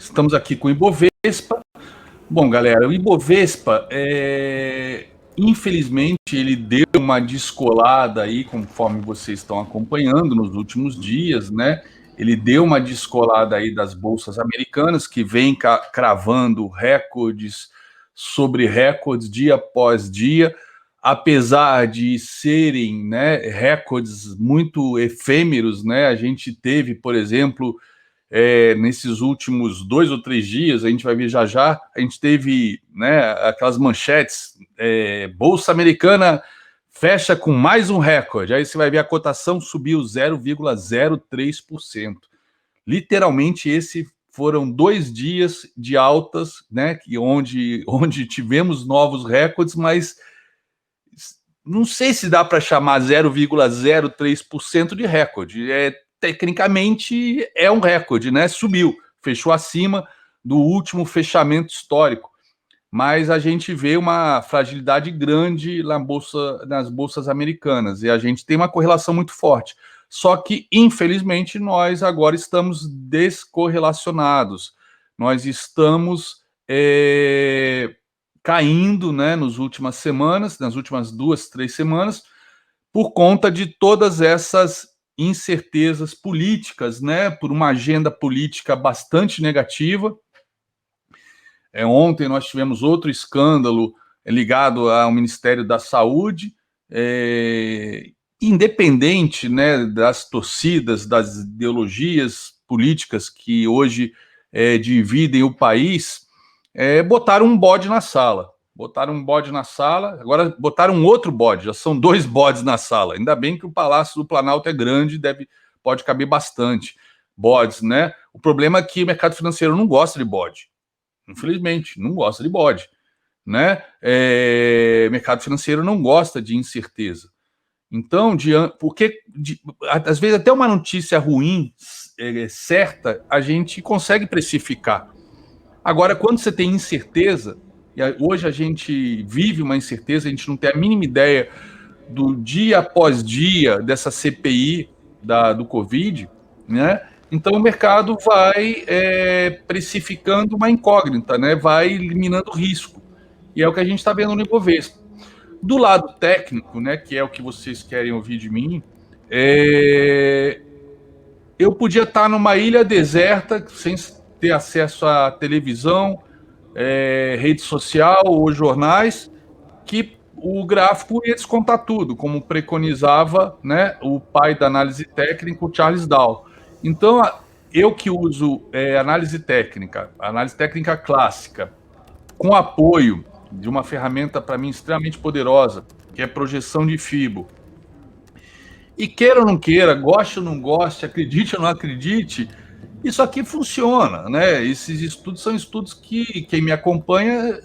Estamos aqui com o Ibovespa. Bom, galera, o Ibovespa, infelizmente, ele deu uma descolada aí, conforme vocês estão acompanhando nos últimos dias, né? Ele deu uma descolada aí das bolsas americanas, que vem cravando recordes sobre recordes dia após dia, apesar de serem, né, recordes muito efêmeros, né? A gente teve, por exemplo, nesses últimos 2 ou 3 dias, a gente vai ver já já, a gente teve, né, aquelas manchetes, Bolsa Americana fecha com mais um recorde, aí você vai ver a cotação subiu 0,03%. Literalmente, esse foram 2 dias de altas, né, onde tivemos novos recordes, mas não sei se dá para chamar 0,03% de recorde. Tecnicamente é um recorde, né? Subiu, fechou acima do último fechamento histórico. Mas a gente vê uma fragilidade grande nas bolsas americanas e a gente tem uma correlação muito forte. Só que, infelizmente, nós agora estamos descorrelacionados. Nós estamos caindo, né, nas últimas 2, 3 semanas, por conta de todas essas incertezas políticas, né, por uma agenda política bastante negativa. Ontem nós tivemos outro escândalo ligado ao Ministério da Saúde, independente, né, das torcidas, das ideologias políticas que hoje dividem o país, botaram um bode na sala. Agora botaram um outro bode, já são 2 bodes na sala. Ainda bem que o Palácio do Planalto é grande, pode caber bastante bodes, né? O problema é que o mercado financeiro não gosta de bode. Infelizmente, não gosta de bode, né? O mercado financeiro não gosta de incerteza. Então, às vezes até uma notícia ruim, certa, a gente consegue precificar. Agora, quando você tem incerteza, e hoje a gente vive uma incerteza, a gente não tem a mínima ideia do dia após dia dessa CPI do Covid, né? Então o mercado vai precificando uma incógnita, né? Vai eliminando risco. E é o que a gente está vendo no Ibovespa. Do lado técnico, né, que é o que vocês querem ouvir de mim, eu podia estar numa ilha deserta, sem ter acesso à televisão, rede social ou jornais, que o gráfico ia descontar tudo, como preconizava, né, o pai da análise técnica, o Charles Dow. Então, eu que uso análise técnica clássica, com apoio de uma ferramenta, para mim, extremamente poderosa, que é projeção de Fibo. E queira ou não queira, goste ou não goste, acredite ou não acredite, isso aqui funciona, né? Esses estudos são estudos que quem me acompanha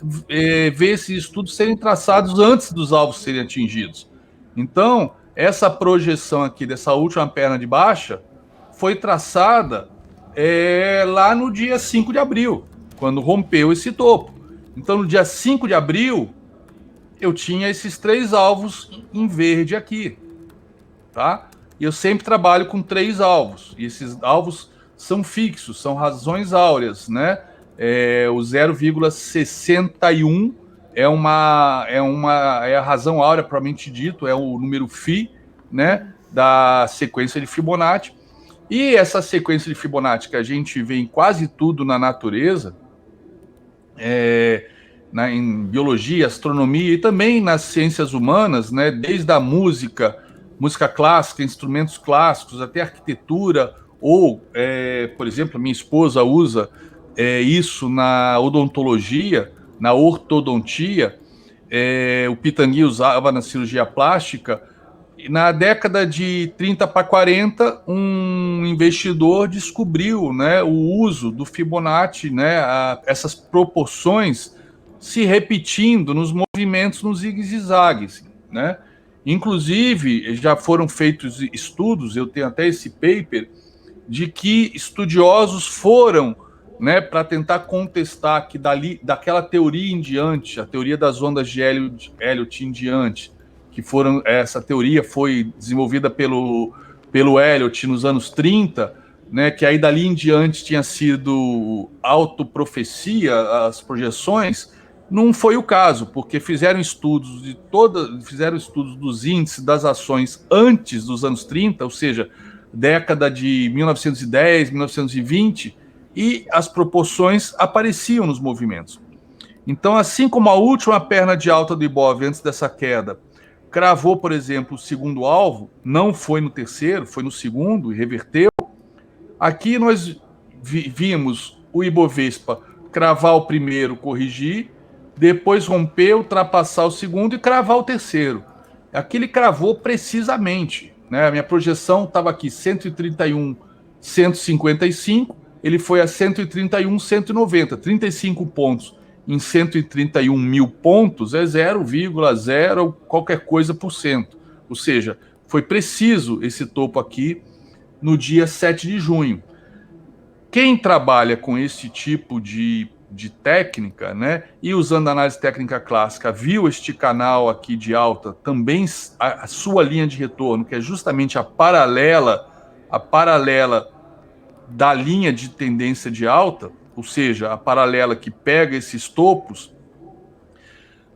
vê esses estudos serem traçados antes dos alvos serem atingidos. Então, essa projeção aqui dessa última perna de baixa foi traçada lá no dia 5 de abril, quando rompeu esse topo. Então, no dia 5 de abril, eu tinha esses 3 alvos em verde aqui, tá? E eu sempre trabalho com 3 alvos, e esses alvos são fixos, são razões áureas, né? O 0,61 é a razão áurea, propriamente dito, é o número Φ, né, da sequência de Fibonacci. E essa sequência de Fibonacci que a gente vê em quase tudo na natureza, em biologia, astronomia e também nas ciências humanas, né, desde a música clássica, instrumentos clássicos, até arquitetura, ou, por exemplo, minha esposa usa isso na odontologia, na ortodontia, o Pitangui usava na cirurgia plástica. Na década de 30 para 40, um investidor descobriu, né, o uso do Fibonacci, né, essas proporções se repetindo nos movimentos nos zigue-zagues, né? Inclusive, já foram feitos estudos, eu tenho até esse paper, de que estudiosos foram, né, para tentar contestar que daquela teoria em diante, a teoria das ondas de Elliott em diante, essa teoria foi desenvolvida pelo Elliott nos anos 30, né, que aí dali em diante tinha sido autoprofecia, as projeções, não foi o caso, porque fizeram estudos dos índices das ações antes dos anos 30, ou seja, década de 1910, 1920, e as proporções apareciam nos movimentos. Então, assim como a última perna de alta do Ibov antes dessa queda cravou, por exemplo, o segundo alvo, não foi no terceiro, foi no segundo e reverteu. Aqui nós vimos o Ibovespa cravar o primeiro, corrigir, depois romper, ultrapassar o segundo e cravar o terceiro. Aqui ele cravou precisamente, né? A minha projeção estava aqui 131, 155, ele foi a 131, 190, 35 pontos em 131 mil pontos é 0,0 qualquer coisa por cento. Ou seja, foi preciso esse topo aqui no dia 7 de junho. Quem trabalha com esse tipo de técnica, né, e usando a análise técnica clássica, viu este canal aqui de alta, também a sua linha de retorno, que é justamente a paralela da linha de tendência de alta, ou seja, a paralela que pega esses topos,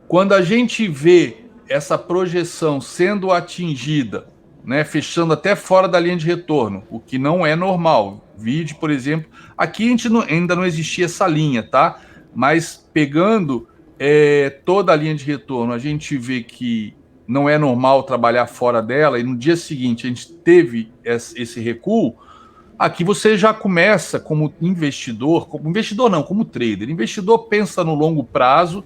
quando a gente vê essa projeção sendo atingida, né, fechando até fora da linha de retorno, o que não é normal. Vide, por exemplo, aqui a gente ainda não existia essa linha, tá? Mas pegando toda a linha de retorno, a gente vê que não é normal trabalhar fora dela, e no dia seguinte a gente teve esse recuo. Aqui você já começa como investidor não, como trader. Investidor pensa no longo prazo,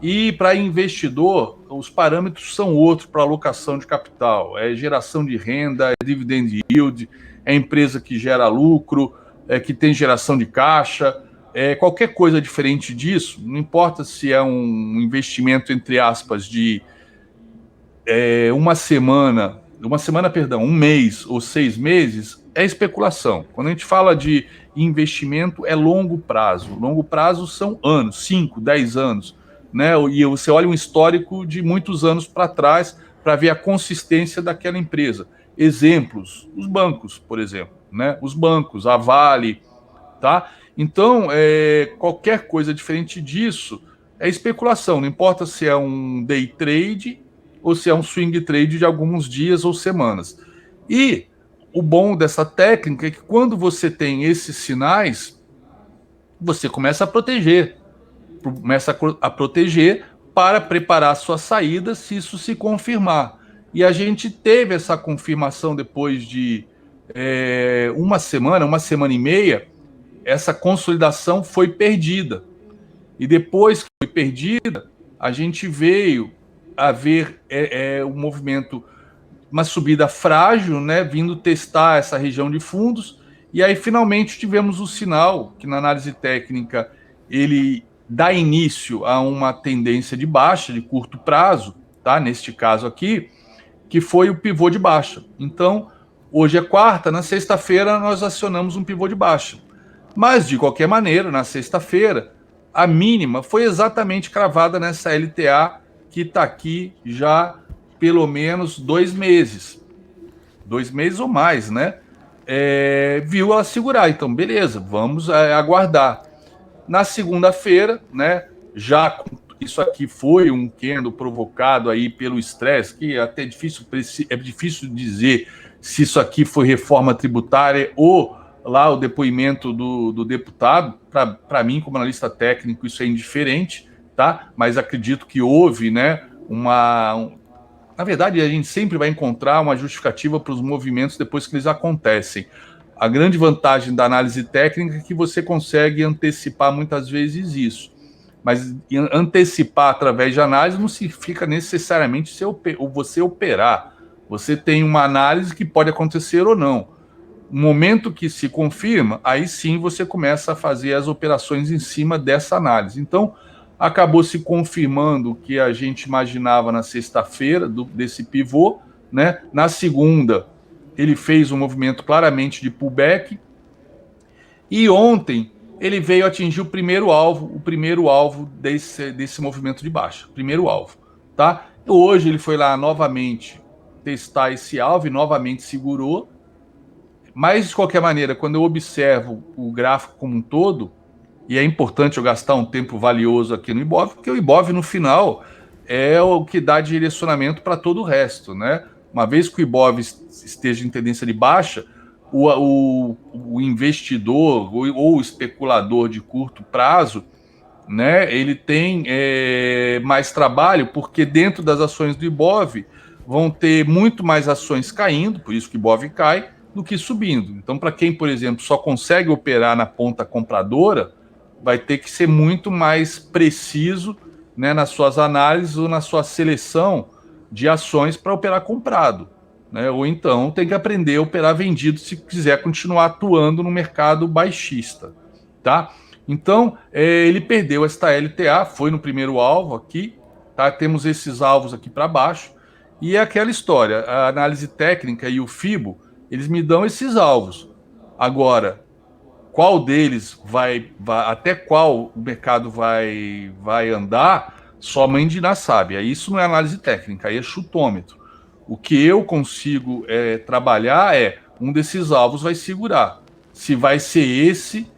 e para investidor, os parâmetros são outros para alocação de capital. É geração de renda, é dividend yield, é empresa que gera lucro, que tem geração de caixa. Qualquer coisa diferente disso, não importa se é um investimento, entre aspas, de um mês ou 6 meses, é especulação. Quando a gente fala de investimento, é longo prazo. Longo prazo são anos, 5, 10 anos. Né? E você olha um histórico de muitos anos para trás para ver a consistência daquela empresa. Exemplos, os bancos, por exemplo, né? Os bancos, a Vale, tá? Então, qualquer coisa diferente disso é especulação, não importa se é um day trade ou se é um swing trade de alguns dias ou semanas. E o bom dessa técnica é que quando você tem esses sinais, você começa a proteger para preparar sua saída se isso se confirmar. E a gente teve essa confirmação depois de uma semana e meia, essa consolidação foi perdida. E depois que foi perdida, a gente veio a ver um movimento, uma subida frágil, né, vindo testar essa região de fundos, e aí finalmente tivemos o sinal que na análise técnica ele dá início a uma tendência de baixa de curto prazo, tá? Neste caso aqui, que foi o pivô de baixa. Então, hoje é quarta, na sexta-feira nós acionamos um pivô de baixa. Mas, de qualquer maneira, na sexta-feira, a mínima foi exatamente cravada nessa LTA que está aqui já pelo menos 2 meses. 2 meses ou mais, né? Viu ela segurar. Então, beleza, vamos aguardar. Na segunda-feira, né, isso aqui foi um candle provocado aí pelo estresse, que é difícil dizer se isso aqui foi reforma tributária ou lá o depoimento do deputado. Para mim, como analista técnico, isso é indiferente, tá? Mas acredito que houve, né, na verdade, a gente sempre vai encontrar uma justificativa para os movimentos depois que eles acontecem. A grande vantagem da análise técnica é que você consegue antecipar muitas vezes isso. Mas antecipar através de análise não significa necessariamente você operar. Você tem uma análise que pode acontecer ou não. No momento que se confirma, aí sim você começa a fazer as operações em cima dessa análise. Então, acabou se confirmando o que a gente imaginava na sexta-feira desse pivô, né? Na segunda, ele fez um movimento claramente de pullback, e ontem ele veio atingir o primeiro alvo desse movimento de baixa, primeiro alvo, tá? Hoje ele foi lá novamente testar esse alvo e novamente segurou, Mas, de qualquer maneira, quando eu observo o gráfico como um todo, e é importante eu gastar um tempo valioso aqui no Ibov, porque o Ibov, no final, é o que dá direcionamento para todo o resto, né? Uma vez que o Ibov esteja em tendência de baixa, o investidor ou o especulador de curto prazo, né, ele tem mais trabalho, porque dentro das ações do Ibov vão ter muito mais ações caindo, por isso que o Ibov cai, do que subindo. Então, para quem, por exemplo, só consegue operar na ponta compradora, vai ter que ser muito mais preciso, né, nas suas análises ou na sua seleção de ações para operar comprado, né? Ou então tem que aprender a operar vendido se quiser continuar atuando no mercado baixista, tá? Então, ele perdeu esta LTA, foi no primeiro alvo aqui, tá? Temos esses alvos aqui para baixo, e é aquela história, a análise técnica e o FIBO, eles me dão esses alvos. Agora, qual deles até qual o mercado vai andar, só a mãe de Iná sabe. Aí isso não é análise técnica, aí é chutômetro. O que eu consigo trabalhar é um desses alvos vai segurar. Se vai ser esse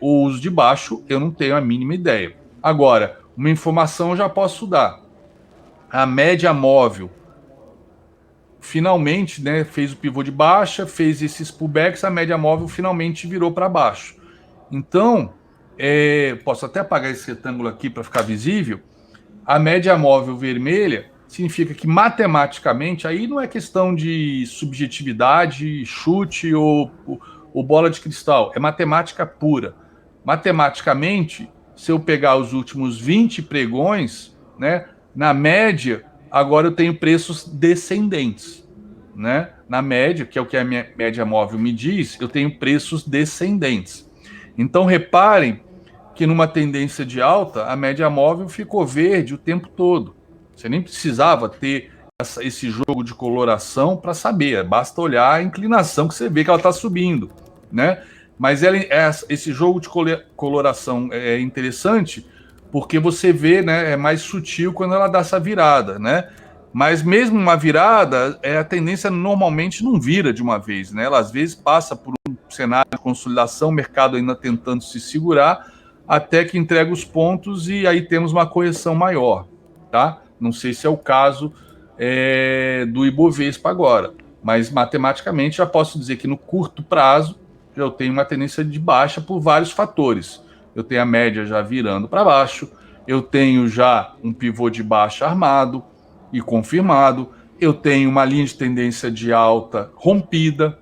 ou os de baixo, eu não tenho a mínima ideia. Agora, uma informação eu já posso dar. A média móvel finalmente, né, fez o pivô de baixa, fez esses pullbacks, a média móvel finalmente virou para baixo. Então, posso até apagar esse retângulo aqui para ficar visível. A média móvel vermelha significa que matematicamente, aí não é questão de subjetividade, chute ou bola de cristal, é matemática pura. Matematicamente, se eu pegar os últimos 20 pregões, né, na média, agora eu tenho preços descendentes, né? Na média, que é o que a minha média móvel me diz, eu tenho preços descendentes. Então, reparem que numa tendência de alta, a média móvel ficou verde o tempo todo. Você nem precisava ter esse jogo de coloração para saber, basta olhar a inclinação que você vê que ela está subindo, né? Mas esse jogo de coloração é interessante porque você vê, né, é mais sutil quando ela dá essa virada, né? Mas mesmo uma virada, a tendência normalmente não vira de uma vez, né? Ela às vezes passa por um cenário de consolidação, o mercado ainda tentando se segurar, até que entrega os pontos e aí temos uma correção maior, tá? Não sei se é o caso do Ibovespa agora, mas matematicamente já posso dizer que no curto prazo eu tenho uma tendência de baixa por vários fatores. Eu tenho a média já virando para baixo, eu tenho já um pivô de baixa armado e confirmado, eu tenho uma linha de tendência de alta rompida,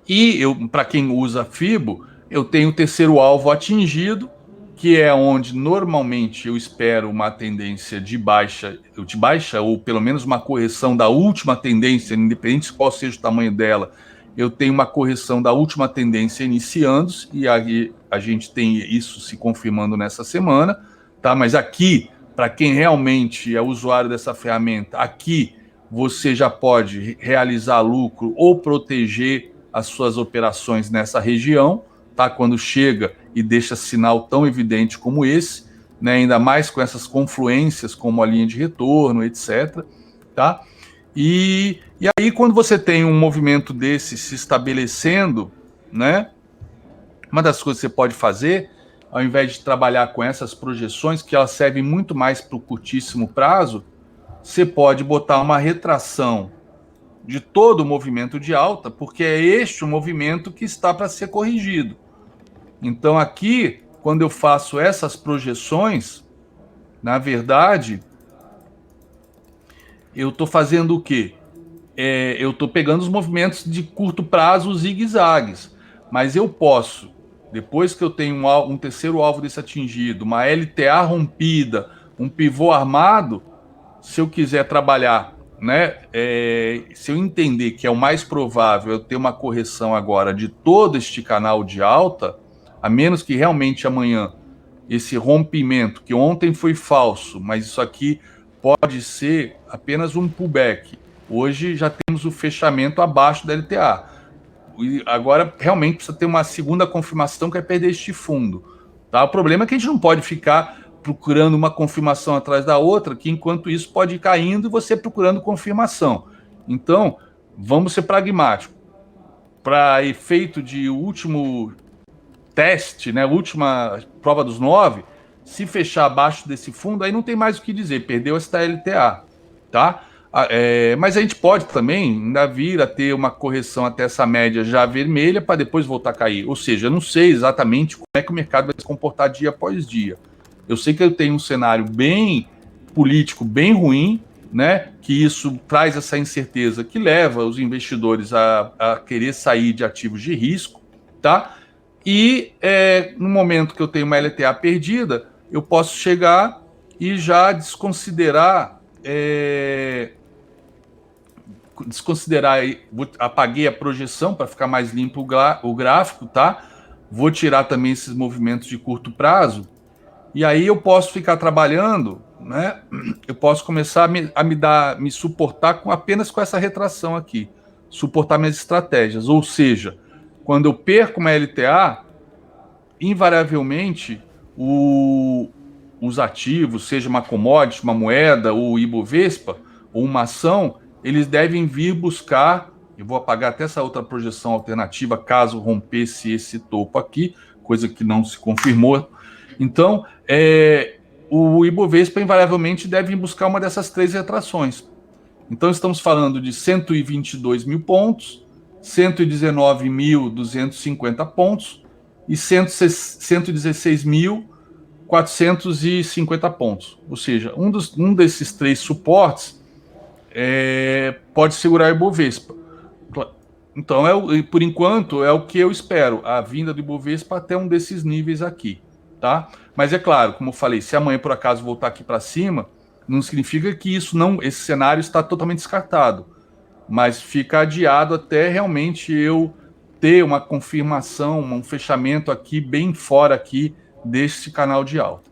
e para quem usa FIBO, eu tenho o terceiro alvo atingido, que é onde normalmente eu espero uma tendência de baixa ou pelo menos uma correção da última tendência, independente de qual seja o tamanho dela, eu tenho uma correção da última tendência iniciando-se, e aí a gente tem isso se confirmando nessa semana, tá? Mas aqui, para quem realmente é usuário dessa ferramenta, aqui você já pode realizar lucro ou proteger as suas operações nessa região, tá? Quando chega e deixa sinal tão evidente como esse, né? Ainda mais com essas confluências como a linha de retorno, etc. Tá? E aí, quando você tem um movimento desse se estabelecendo, né? Uma das coisas que você pode fazer, ao invés de trabalhar com essas projeções, que elas servem muito mais para o curtíssimo prazo, você pode botar uma retração de todo o movimento de alta, porque é este o movimento que está para ser corrigido. Então, aqui, quando eu faço essas projeções, na verdade, eu estou fazendo o quê? Eu estou pegando os movimentos de curto prazo, os zigue-zagues, mas eu posso, depois que eu tenho um terceiro alvo desse atingido, uma LTA rompida, um pivô armado, se eu quiser trabalhar, né, se eu entender que é o mais provável eu ter uma correção agora de todo este canal de alta, a menos que realmente amanhã esse rompimento, que ontem foi falso, mas isso aqui pode ser apenas um pullback. Hoje já temos o fechamento abaixo da LTA. E agora realmente precisa ter uma segunda confirmação que é perder este fundo. Tá? O problema é que a gente não pode ficar procurando uma confirmação atrás da outra, que enquanto isso pode ir caindo e você procurando confirmação. Então, vamos ser pragmáticos. para efeito de último teste, né, última prova dos 9, se fechar abaixo desse fundo, aí não tem mais o que dizer, perdeu essa LTA, tá? Mas a gente pode também ainda vir a ter uma correção até essa média já vermelha para depois voltar a cair. Ou seja, eu não sei exatamente como é que o mercado vai se comportar dia após dia. Eu sei que eu tenho um cenário bem político, bem ruim, né? Que isso traz essa incerteza que leva os investidores a querer sair de ativos de risco, tá? E no momento que eu tenho uma LTA perdida, eu posso chegar e já desconsiderar, apaguei a projeção para ficar mais limpo o gráfico, tá? Vou tirar também esses movimentos de curto prazo, e aí eu posso ficar trabalhando, né? Eu posso começar me suportar apenas com essa retração aqui, suportar minhas estratégias. Ou seja, quando eu perco uma LTA, invariavelmente os ativos, seja uma commodity, uma moeda, ou Ibovespa, ou uma ação, eles devem vir buscar. Eu vou apagar até essa outra projeção alternativa, caso rompesse esse topo aqui, coisa que não se confirmou. Então, o Ibovespa invariavelmente deve buscar uma dessas três retrações. Então, estamos falando de 122 mil pontos, 119.250 pontos e 116.450 pontos. Ou seja, um desses três suportes pode segurar o Ibovespa. Então, por enquanto, é o que eu espero, a vinda do Ibovespa até um desses níveis aqui, tá? Mas é claro, como eu falei, se amanhã por acaso voltar aqui para cima, não significa que esse cenário está totalmente descartado, mas fica adiado até realmente eu ter uma confirmação, um fechamento aqui bem fora aqui deste canal de alta.